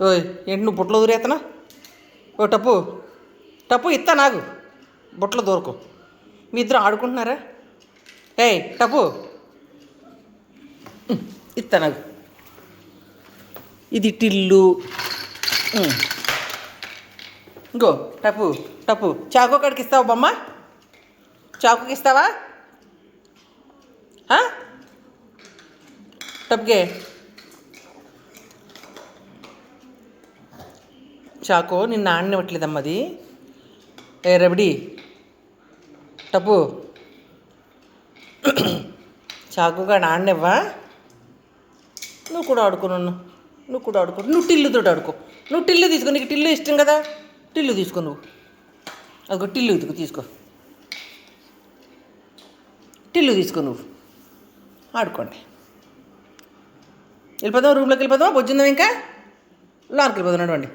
ఓయ్ ఏంటి నువ్వు బుట్టలో దూరేతనా? ఓ టప్పు టప్పు ఇస్తా నాకు బుట్టలో దూరకు. మీ ఇద్దరు ఆడుకుంటున్నారా? ఏయ్ టప్పు ఇస్తా నాకు. ఇది టిల్లు. ఇంకో టప్పు టప్పు చాకు కాడికి ఇస్తావా బొమ్మ? చాకుకి ఇస్తావా? టప్కే చాకు నిన్ను ఆడనివ్వట్లేదమ్మా అది. ఏ రబడి టప్పు చాకుగా ఆడనివ్వా? నువ్వు కూడా ఆడుకున్నాను. నువ్వు కూడా ఆడుకో. నువ్వు టిల్లుతో ఆడుకో. నువ్వు టిల్లు తీసుకో. నీకు టిల్లు ఇష్టం కదా, టిల్లు తీసుకో. నువ్వు అదిగో టిల్లు తీసుకో. టిల్లు తీసుకో. నువ్వు ఆడుకోండి. వెళ్ళిపోదాం, రూమ్లోకి వెళ్ళిపోదాం. బొజ్జుందాం ఇంకా లోనికి వెళ్ళిపోదాం. నడవండి.